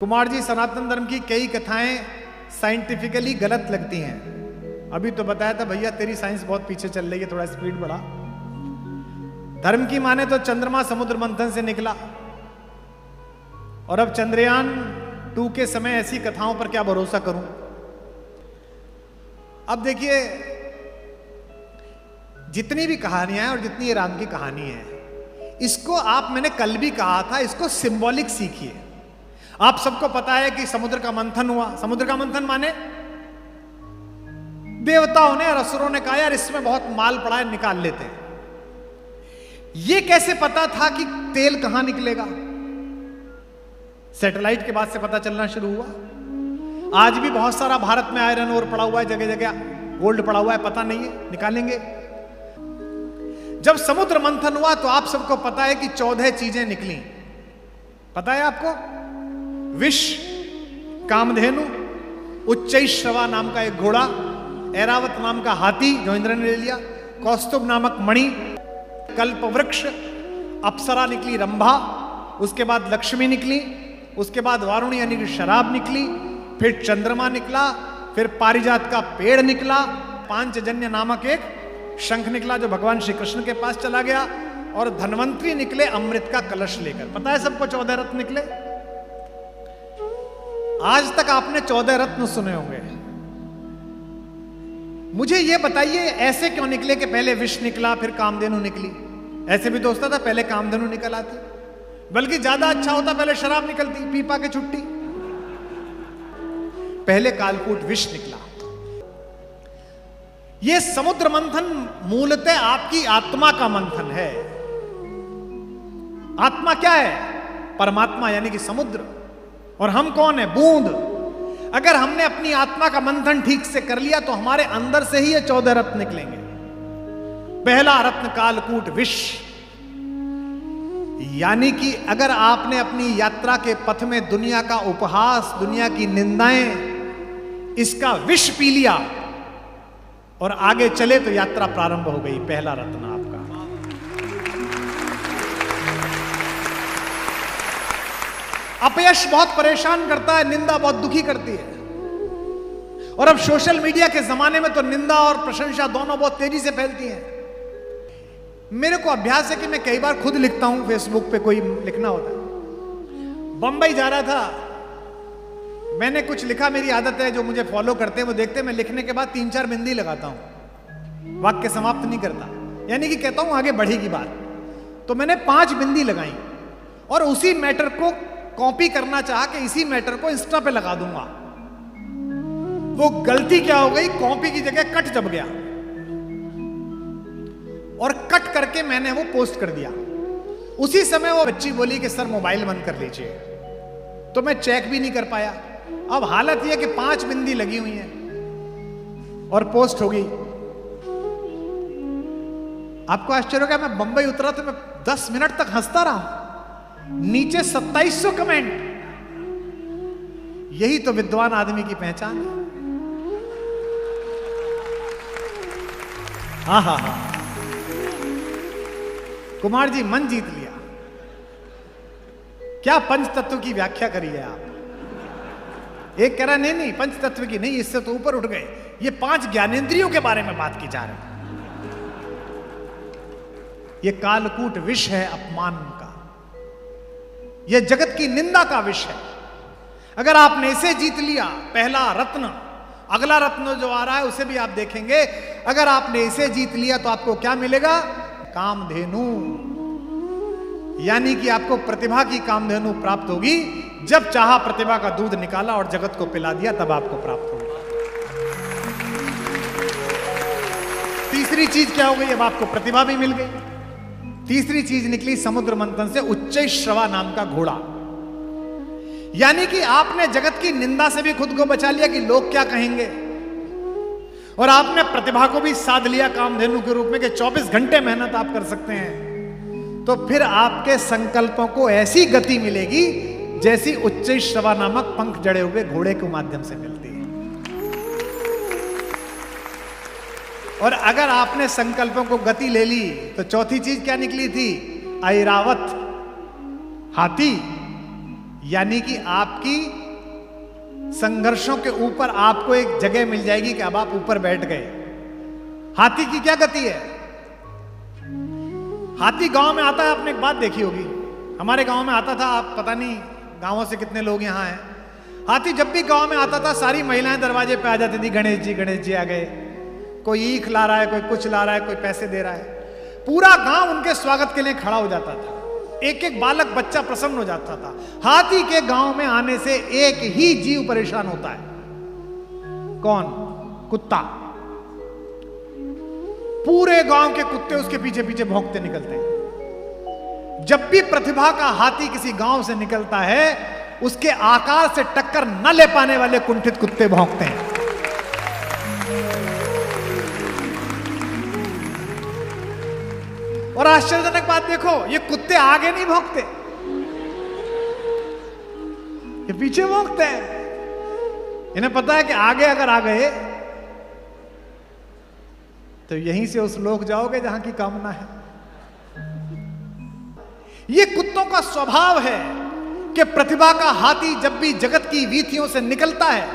कुमार जी, सनातन धर्म की कई कथाएं साइंटिफिकली गलत लगती हैं। अभी तो बताया था भैया तेरी साइंस बहुत पीछे चल रही है, थोड़ा स्पीड बढ़ा। धर्म की माने तो चंद्रमा समुद्र मंथन से निकला, और अब चंद्रयान 2 के समय ऐसी कथाओं पर क्या भरोसा करूं। अब देखिए, जितनी भी कहानियां हैं और जितनी ये राम की कहानी है, इसको आप, मैंने कल भी कहा था, इसको सिंबॉलिक सीखिए। आप सबको पता है कि समुद्र का मंथन हुआ। समुद्र का मंथन माने देवताओं ने और असुरों ने कहा यार इसमें बहुत माल पड़ा है, निकाल लेते हैं। ये कैसे पता था कि तेल कहां निकलेगा? सैटेलाइट के बाद से पता चलना शुरू हुआ। आज भी बहुत सारा भारत में आयरन ओर पड़ा हुआ है, जगह जगह गोल्ड पड़ा हुआ है, पता नहीं है, निकालेंगे। जब समुद्र मंथन हुआ तो आप सबको पता है कि 14 चीजें निकली। पता है आपको? विष, कामधेनु, उच्चैश्रवा नाम का एक घोड़ा, ऐरावत नाम का हाथी जो इंद्र ने ले लिया, कौस्तुभ नामक मणि, कल्पवृक्ष, अप्सरा निकली रंभा, उसके बाद लक्ष्मी निकली, उसके बाद वारुणी यानी कि शराब निकली, फिर चंद्रमा निकला, फिर पारिजात का पेड़ निकला, पांचजन्य नामक एक शंख निकला जो भगवान श्री कृष्ण के पास चला गया, और धन्वंतरी निकले अमृत का कलश लेकर। पता है सबको 14 रत्न निकले। आज तक आपने 14 रत्न सुने होंगे। मुझे यह बताइए ऐसे क्यों निकले कि पहले विष निकला फिर कामधेनु निकली? ऐसे भी तो होता था, पहले कामधेनु निकल आती, बल्कि ज्यादा अच्छा होता पहले शराब निकलती, पीपा के छुट्टी। पहले कालकूट विष निकला। यह समुद्र मंथन मूलतः आपकी आत्मा का मंथन है। आत्मा क्या है? परमात्मा यानी कि समुद्र। और हम कौन है? बूंद। अगर हमने अपनी आत्मा का मंथन ठीक से कर लिया तो हमारे अंदर से ही ये 14 रत्न निकलेंगे। पहला रत्न कालकूट विष, यानी कि अगर आपने अपनी यात्रा के पथ में दुनिया का उपहास, दुनिया की निंदाएं, इसका विष पी लिया और आगे चले तो यात्रा प्रारंभ हो गई। पहला रत्न आपका। अपयश बहुत परेशान करता है, निंदा बहुत दुखी करती है, और अब सोशल मीडिया के जमाने में तो निंदा और प्रशंसा दोनों बहुत तेजी से फैलती हैं। मेरे को अभ्यास है कि मैं कई बार खुद लिखता हूं, फेसबुक पे कोई लिखना होता है। बंबई जा रहा था, मैंने कुछ लिखा, मेरी आदत है, जो मुझे फॉलो करते हैं वो देखते हैं, मैं लिखने के बाद 3-4 बिंदी लगाता हूं, वाक्य समाप्त नहीं करता, यानी कि कहता हूं आगे बढ़ेगी बात। तो मैंने 5 बिंदी लगाई और उसी मैटर को कॉपी करना चाहा कि इसी मैटर को इंस्टा पे लगा दूंगा। वो गलती क्या हो गई, कॉपी की जगह कट जब गया और कट करके मैंने वो पोस्ट कर दिया। उसी समय वो बच्ची बोली कि सर मोबाइल बंद कर लीजिए, तो मैं चेक भी नहीं कर पाया। अब हालत यह कि 5 बिंदी लगी हुई है और पोस्ट हो गई। आपको आश्चर्य होगा, मैं बंबई उतरा तो मैं 10 मिनट तक हंसता रहा। नीचे 2700 कमेंट। यही तो विद्वान आदमी की पहचान है। हा हा हा। कुमार जी मन जीत लिया। क्या पंच तत्व की व्याख्या करी है आप? एक कह रहा नहीं पंच तत्व की नहीं, इससे तो ऊपर उठ गए, ये 5 ज्ञानेंद्रियों के बारे में बात की जा रही है। ये कालकूट विष है अपमान का, यह जगत की निंदा का विष है। अगर आपने इसे जीत लिया, पहला रत्न, अगला रत्न जो आ रहा है उसे भी आप देखेंगे। अगर आपने इसे जीत लिया तो आपको क्या मिलेगा? कामधेनु, यानी कि आपको प्रतिभा की कामधेनु प्राप्त होगी। जब चाहा प्रतिभा का दूध निकाला और जगत को पिला दिया, तब आपको प्राप्त होगी। तीसरी चीज क्या हो गई? अब आपको प्रतिभा भी मिल गई। तीसरी चीज निकली समुद्र मंथन से उच्चैश्रवा नाम का घोड़ा, यानी कि आपने जगत की निंदा से भी खुद को बचा लिया कि लोग क्या कहेंगे, और आपने प्रतिभा को भी साध लिया कामधेनु के रूप में कि 24 घंटे मेहनत आप कर सकते हैं। तो फिर आपके संकल्पों को ऐसी गति मिलेगी जैसी उच्चैश्रवा नामक पंख जड़े हुए घोड़े के माध्यम से मिलती है। और अगर आपने संकल्पों को गति ले ली तो चौथी चीज क्या निकली थी? ऐरावत हाथी, यानी कि आपकी संघर्षों के ऊपर आपको एक जगह मिल जाएगी कि अब आप ऊपर बैठ गए। हाथी की क्या गति है? हाथी गांव में आता है, आपने एक बात देखी होगी, हमारे गांव में आता था, आप पता नहीं गांवों से कितने लोग यहां हैं। हाथी जब भी गांव में आता था, सारी महिलाएं दरवाजे पे आ जाती थी, गणेश जी आ गए, कोई ईख ला रहा है, कोई कुछ ला रहा है, कोई पैसे दे रहा है। पूरा गांव उनके स्वागत के लिए खड़ा हो जाता था, एक एक बालक बच्चा प्रसन्न हो जाता था। हाथी के गांव में आने से एक ही जीव परेशान होता है, कौन? कुत्ता। पूरे गांव के कुत्ते उसके पीछे पीछे भौंकते निकलते हैं। जब भी प्रतिभा का हाथी किसी गांव से निकलता है, उसके आकार से टक्कर न ले पाने वाले कुंठित कुत्ते भौंकते हैं। और आश्चर्यजनक बात देखो, ये कुत्ते आगे नहीं भौंकते, ये पीछे भौंकते हैं। इन्हें पता है कि आगे अगर आ गए तो यहीं से उस लोक जाओगे जहां की कामना है। ये कुत्तों का स्वभाव है कि प्रतिभा का हाथी जब भी जगत की वीथियों से निकलता है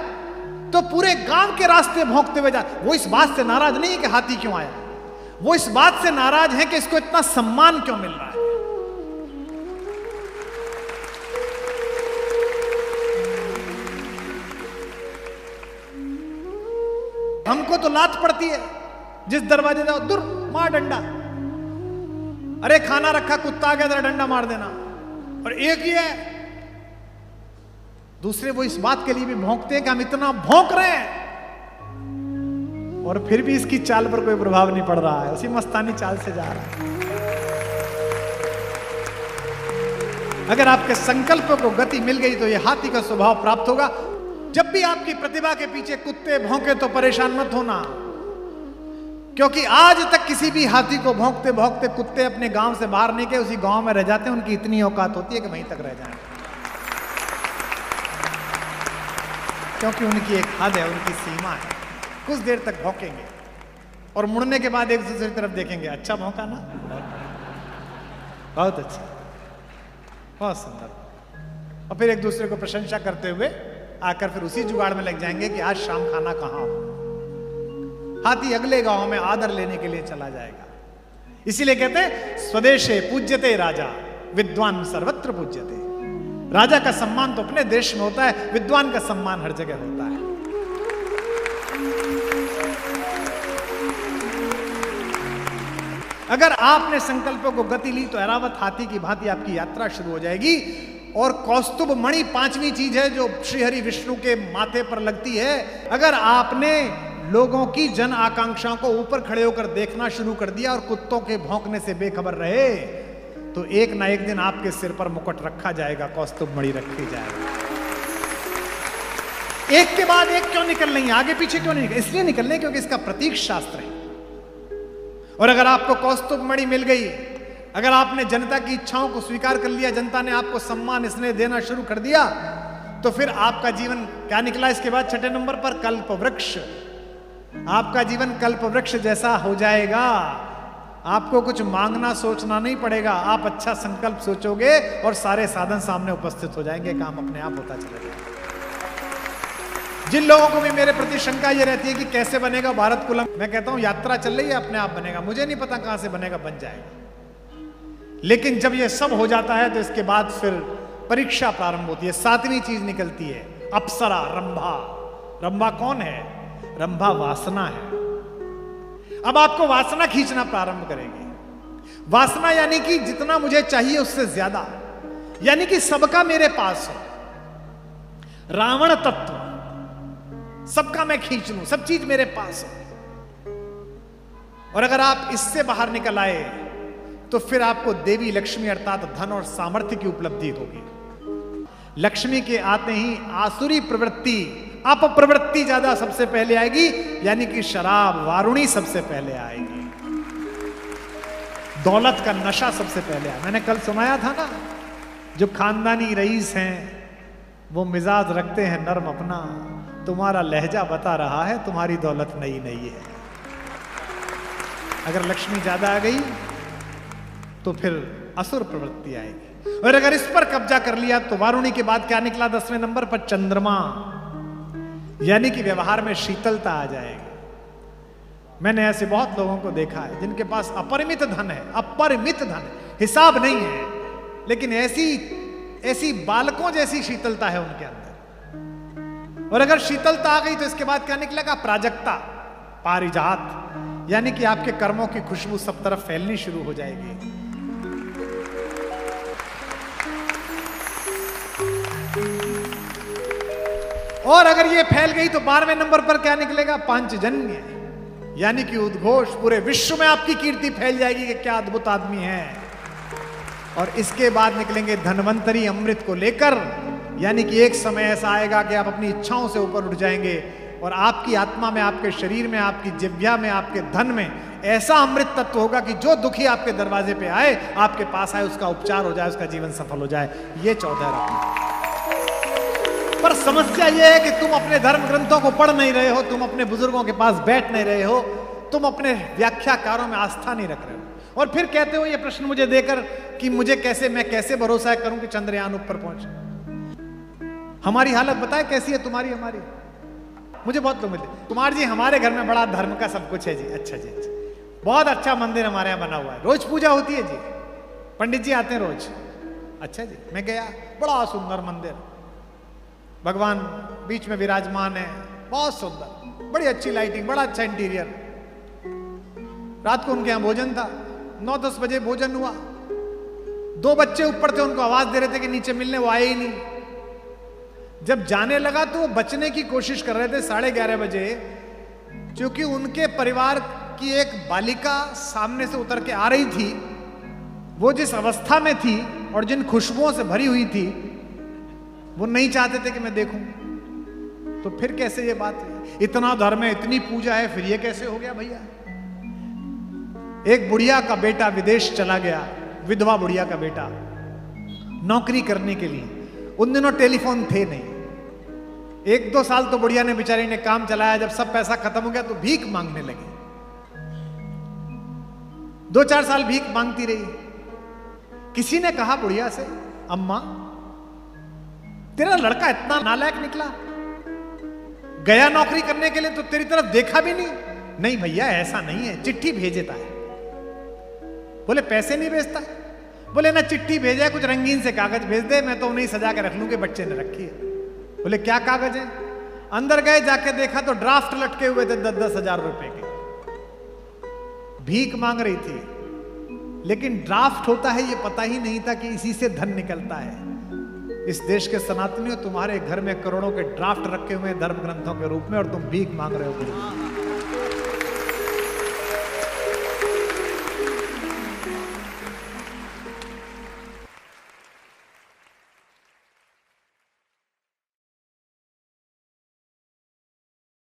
तो पूरे गांव के रास्ते भौंकते हुए जाते। वो इस बात से नाराज नहीं है कि हाथी क्यों आया, वो इस बात से नाराज है कि इसको इतना सम्मान क्यों मिल रहा है। हमको तो लात पड़ती है, जिस दरवाजे जाओ दूर मार डंडा, अरे खाना रखा कुत्ता आ गया जरा डंडा मार देना। और एक ही है, दूसरे वो इस बात के लिए भी भौंकते हैं कि हम इतना भौंक रहे हैं और फिर भी इसकी चाल पर कोई प्रभाव नहीं पड़ रहा है, उसी मस्तानी चाल से जा रहा है। अगर आपके संकल्प को गति मिल गई तो यह हाथी का स्वभाव प्राप्त होगा। जब भी आपकी प्रतिभा के पीछे कुत्ते भौंके तो परेशान मत होना, क्योंकि आज तक किसी भी हाथी को भौंकते भौंकते कुत्ते अपने गांव से बाहर नहीं गए, उसी गांव में रह जाते हैं। उनकी इतनी औकात होती है कि वहीं तक रह जाए, क्योंकि उनकी एक हद है, उनकी सीमा है। कुछ देर तक भौंकेंगे और मुड़ने के बाद एक दूसरे की तरफ देखेंगे, अच्छा भौंका ना, बहुत अच्छा, बहुत सुंदर। और फिर एक दूसरे को प्रशंसा करते हुए आकर फिर उसी जुगाड़ में लग जाएंगे कि आज शाम खाना कहां हो। हाथी अगले गांव में आदर लेने के लिए चला जाएगा। इसीलिए कहते हैं स्वदेशे पूज्यते राजा, विद्वान सर्वत्र पूज्यते। राजा का सम्मान तो अपने देश में होता है, विद्वान का सम्मान हर जगह होता है। अगर आपने संकल्पों को गति ली तो ऐरावत हाथी की भांति आपकी यात्रा शुरू हो जाएगी। और कौस्तुभ मणि पांचवी चीज है जो श्रीहरि विष्णु के माथे पर लगती है। अगर आपने लोगों की जन आकांक्षाओं को ऊपर खड़े होकर देखना शुरू कर दिया और कुत्तों के भौंकने से बेखबर रहे, तो एक ना एक दिन आपके सिर पर मुकुट रखा जाएगा, कौस्तुभ मणि रखी जाएगी। एक के बाद एक क्यों निकल रही है, आगे पीछे क्यों नहीं निकल? इसलिए निकल रहे क्योंकि इसका प्रतीक शास्त्र है। और अगर आपको कौस्तुभ मणि मिल गई, अगर आपने जनता की इच्छाओं को स्वीकार कर लिया, जनता ने आपको सम्मान स्नेह देना शुरू कर दिया, तो फिर आपका जीवन क्या निकला इसके बाद? छठे नंबर पर कल्प वृक्ष। आपका जीवन कल्प वृक्ष जैसा हो जाएगा। आपको कुछ मांगना सोचना नहीं पड़ेगा, आप अच्छा संकल्प सोचोगे और सारे साधन सामने उपस्थित हो जाएंगे, काम अपने आप होता चला जाएगा। जिन लोगों को भी मेरे प्रति शंका ये रहती है कि कैसे बनेगा भारत कुलम, मैं कहता हूं यात्रा चल रही है, अपने आप बनेगा। मुझे नहीं पता कहां से बनेगा, बन जाएगा। लेकिन जब ये सब हो जाता है तो इसके बाद फिर परीक्षा प्रारंभ होती है। सातवीं चीज निकलती है, अप्सरा, रंभा। रंभा कौन है? रंभा वासना है। अब आपको वासना खींचना प्रारंभ करेगी। वासना यानी कि जितना मुझे चाहिए उससे ज्यादा, यानी कि सबका मेरे पास हो। रावण तत्व, सबका मैं खींच लूं, सब चीज मेरे पास हो। और अगर आप इससे बाहर निकल आए तो फिर आपको देवी लक्ष्मी अर्थात धन और सामर्थ्य की उपलब्धि होगी। लक्ष्मी के आते ही आसुरी प्रवृत्ति, अपप्रवृत्ति ज्यादा सबसे पहले आएगी, यानी कि शराब, वारुणी सबसे पहले आएगी। दौलत का नशा सबसे पहले आएगा। मैंने कल सुनाया था ना, जो खानदानी रईस हैं वो मिजाज रखते हैं नर्म अपना, तुम्हारा लहजा बता रहा है तुम्हारी दौलत नई नई है। अगर लक्ष्मी ज्यादा आ गई तो फिर असुर प्रवृत्ति आएगी। और अगर इस पर कब्जा कर लिया तो वारुणी के बाद क्या निकला 10वें नंबर पर? चंद्रमा, यानी कि व्यवहार में शीतलता आ जाएगी। मैंने ऐसे बहुत लोगों को देखा है जिनके पास अपरिमित धन है, अपरिमित धन, हिसाब नहीं है, लेकिन ऐसी बालकों जैसी शीतलता है उनके अंदर। और अगर शीतलता आ गई तो इसके बाद क्या निकलेगा? प्राजक्ता, पारिजात, यानी कि आपके कर्मों की खुशबू सब तरफ फैलनी शुरू हो जाएगी। और अगर ये फैल गई तो 12वें नंबर पर क्या निकलेगा? पांचजन्य, यानी कि उद्घोष, पूरे विश्व में आपकी कीर्ति फैल जाएगी कि क्या अद्भुत आदमी है। और इसके बाद निकलेंगे धनवंतरी, अमृत को लेकर, यानी कि एक समय ऐसा आएगा कि आप अपनी इच्छाओं से ऊपर उठ जाएंगे और आपकी आत्मा में, आपके शरीर में, आपकी जिह्वा में, आपके धन में ऐसा अमृत तत्व होगा कि जो दुखी आपके दरवाजे पे आए, आपके पास आए, उसका उपचार हो जाए, उसका जीवन सफल हो जाए। ये 14 रत्न। पर समस्या यह है कि तुम अपने धर्म ग्रंथों को पढ़ नहीं रहे हो, तुम अपने बुजुर्गों के पास बैठ नहीं रहे हो, तुम अपने व्याख्याकारों में आस्था नहीं रख रहे हो, और फिर कहते हो ये प्रश्न मुझे देकर कि मैं कैसे भरोसा करूं कि चंद्रयान ऊपर पहुंचे। हमारी हालत बताए कैसी है तुम्हारी, हमारी। मुझे बहुत लोग मिलते, कुमार जी हमारे घर में बड़ा धर्म का सब कुछ है जी। अच्छा जी, अच्छा, बहुत अच्छा मंदिर हमारे यहाँ बना हुआ है, रोज पूजा होती है जी, पंडित जी आते हैं रोज। अच्छा जी, मैं गया, बड़ा सुंदर मंदिर, भगवान बीच में विराजमान है, बहुत सुंदर, बड़ी अच्छी लाइटिंग, बड़ा अच्छा इंटीरियर। रात को उनके यहां भोजन था, 9-10 बजे भोजन हुआ। 2 बच्चे ऊपर थे, उनको आवाज दे रहे थे कि नीचे मिलने, वो आए ही नहीं। जब जाने लगा तो वो बचने की कोशिश कर रहे थे 11:30 बजे, क्योंकि उनके परिवार की एक बालिका सामने से उतर के आ रही थी। वो जिस अवस्था में थी और जिन खुशबुओं से भरी हुई थी, वो नहीं चाहते थे कि मैं देखूं। तो फिर कैसे ये बात है? इतना धर्म है, इतनी पूजा है, फिर ये कैसे हो गया भैया? एक बुढ़िया का बेटा विदेश चला गया, विधवा बुढ़िया का बेटा, नौकरी करने के लिए। उन दिनों टेलीफोन थे नहीं। 1-2 साल तो बुढ़िया ने, बेचारी ने काम चलाया। जब सब पैसा खत्म हो गया तो भीख मांगने लगी। 2-4 साल भीख मांगती रही। किसी ने कहा बुढ़िया से, अम्मा तेरा लड़का इतना नालायक निकला, गया नौकरी करने के लिए तो तेरी तरफ देखा भी नहीं। नहीं भैया ऐसा नहीं है, चिट्ठी भेजता है। बोले पैसे नहीं भेजता? बोले ना चिट्ठी भेजा है, कुछ रंगीन से कागज भेज दे, मैं तो उन्हें सजा के रख लूं कि बच्चे ने रखी है। बोले क्या कागज है? अंदर गए, जाके देखा तो ड्राफ्ट लटके हुए थे 10-10 हजार रुपए के। भीख मांग रही थी, लेकिन ड्राफ्ट होता है ये पता ही नहीं था कि इसी से धन निकलता है। इस देश के सनातनियों, तुम्हारे घर में करोड़ों के ड्राफ्ट रखे हुए हैं धर्म ग्रंथों के रूप में, और तुम भीख मांग रहे हो।